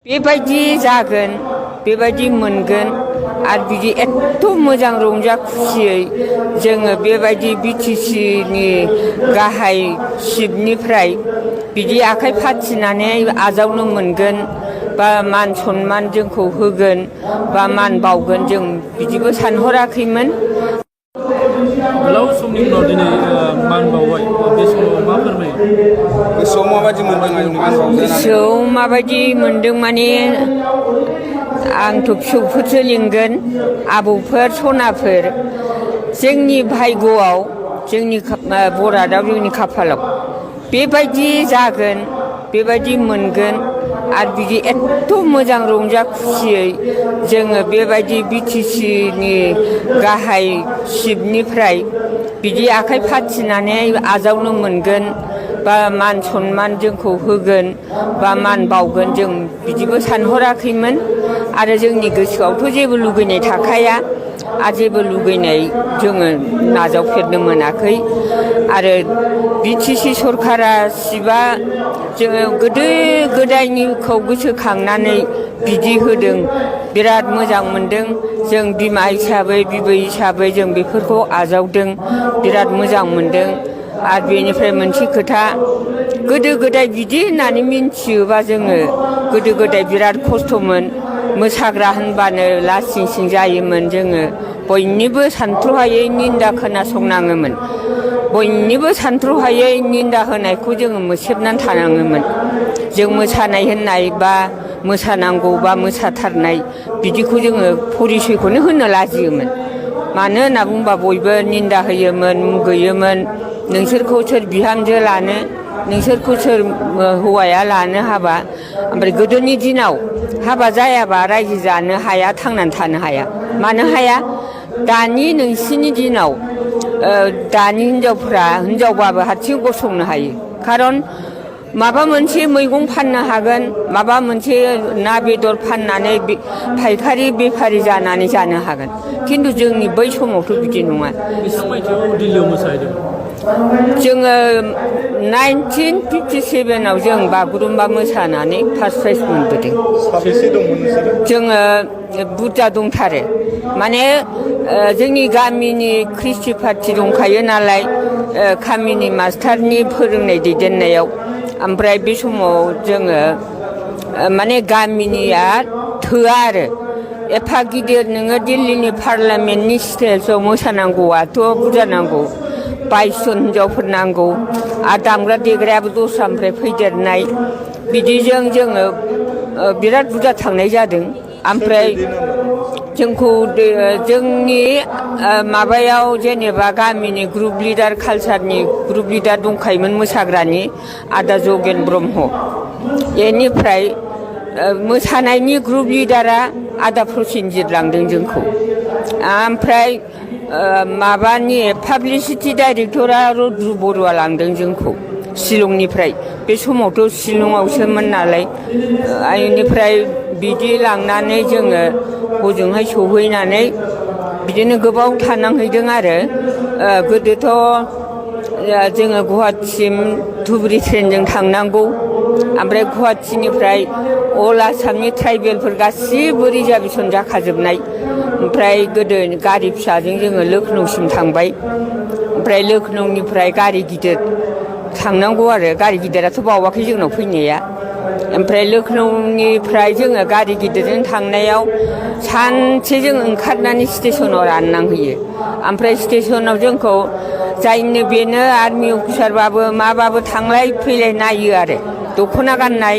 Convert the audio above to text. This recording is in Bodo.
बेबायदि जागोन बेबायदि मोनगोन आरो बिदि एथ' मोजां रंजा खुसियै जोङो बेबायदि बिटिसिनि गाहाय चिफनिफ्राय बिदि आखाइ फाथिनानै आजावनो मोनगोन बा मान सन्मान जोंखौ होगोन बा मान बावगोन जों बिदिबो सानहराखैमोन। गोलाव समनि उनाव दिनै मान बावबाय बे समाव मा फोरमायो? गोसोआव माबायदि मोनदों आयं मान बावजानानै? गोसोआव माबायदि मोनदों माने आंथ' फिसौफोरसो लिंगोन आबौफोर सनाफोर जोंनि भाग्यआव जोंनि बरादाव जोंनि खाफालाव बेबायदि जागोन बेबायदि मोनगोन आरो बिदि एथ' मोजां रंजा खुसियै जोङो बेबायदि बिटिसिनि गाहाय चिफनिफ्राय बिदि आखाइ फाथिनानै आजावनो मोनगोन बा मान सन्मान जोंखौ होगोन बा मान बावगोन जों बिदिबो सानहराखैमोन। आरो जोंनि गोसोआवथ' जेबो लुगैनाय थाखाया आरो जेबो लुगैनाय जोङो नाजावफेरनो मोनाखै। आरो बिटिसि सरकारा चिफआ जोङो गोदो गोदायनिखौ गोसोखांनानै बिदि होदों बिराद मोजां मोनदों। जों बिमा हिसाबै बिबै हिसाबै जों बेफोरखौ आजावदों बिराद मोजां मोनदों। आरो बेनिफ्राय मोनसे खोथा गोदो गोदाय बिदि होननानै मिन्थियोबा जोङो गोदो गोदाय बिराद खस्थ'मोन मोसाग्रा होनबानो लासिं सिं जायोमोन। जोङो बयनिबो सानथ्र'हायै निन्दा खोनासंनाङोमोन बयनिबो सानथ्र'हायै निन्दा होनायखौ जोङो मोसेबनानै थानाङोमोन। जों मोसानाय होननाय बा मोसानांगौ बा मोसाथारनाय बिदिखौ जोङो परिसयखौनो होनो लाजियोमोन। मानो होनना बुंबा बयबो निन्दा होयोमोन मुगैयोमोन। नोंसोरखौ सोर बिहामजो लानो नोंसोरखौ सोर हौवाया लानो हाबा। ओमफ्राय गोदोनि दिनाव हाबा जायाबा रायजो जानो हाया थांनानै थानो हाया। मानो हाया? दानि नोंसिनि दिनाव दानि हिनजावफ्रा हिनजावबाबो हारसिं गसंनो हायो। खारन माबा मोनसे मैगं फाननो हागोन माबा मोनसे ना बेदर फाननानै फायखारि बेफारि जानानै जानो हागोन। खिन्थु जोंनि बै समावथ' बिदि नङा। बेसेबां मायथाइयाव दिल्लीयाव मोसाहैदों? जोङो 1957आव जों बागुरुम्बा मोसानानै फार्स्ट प्राइज मोनबोदों। साबेसे दंमोन नोंसोरो? जोङो बुरजा दंथारो माने जोंनि गामिनि ख्रिस्टि पार्टि दंखायो नालाय गामिनि मास्टारनि फोरोंनाय दैदेननायाव। ओमफ्राय बे समाव जोङो माने गामिनिया थोआ आरो एफा गिदिर नोङो दिल्लीनि पार्लामेन्टनि स्टेजाव मोसानांगौआथ' बुरजा नांगौ 22 जन हिनजावफोर नांगौ आरो दामग्रा देग्रायाबो दस्रानिफ्राय फैदेरनाय बिदिजों जोङो बिराद बुरजा थांनाय जादों। ओमफ्राय जोंखौ जोंनि माबायाव जेनेबा गामिनि ग्रुप लिडार कालसारनि ग्रुप लिडार दंखायोमोन मोसाग्रानि आदा जगेन ब्रह्म। बेनिफ्राय मोसानायनि ग्रुप लिडारा आदा प्रसेनजित लांदों जोंखौ। ओमफ्राय माबानि पाब्लिसिटि डाइरेक्टरा रुद्रु बरुवा लांदों जोंखौ शिलंनिफ्राय। बे समावथ' शिलंआवसोमोन नालाय बेनिफ्राय बिदि लांनानै जोङो हजोंहाय सहैनानै बिदिनो गोबाव थानांहैदों आरो गोदोथ' जोङो गुवाहाटिसिम धुबुरि ट्रेनजों थांनांगौ। ओमफ्राय गुवाहाटिनिफ्राय अल आसामनि ट्राइबेलफोर गासिबो रिजार्भेसन जाखाजोबनाय। ओमफ्राय गोदो गारि फिसाजों जोङो लखनौसिम थांबाय। ओमफ्राय लखनौनिफ्राय गारि गिदिर थांनांगौ आरो गारि गिदिराथ' बावाखै जोंनाव फैनाया। ओमफ्राय लखनौनिफ्राय जोङो गारि गिदिरजों थांनायाव सानसे जों ओंखारनानै स्टेसनाव राननांहैयो। ओमफ्राय स्टेसनाव जोंखौ जायनो बेनो आर्मि अफिसारबाबो माबाबो थांलाय फैलाय नायो आरो दख'ना गाननाय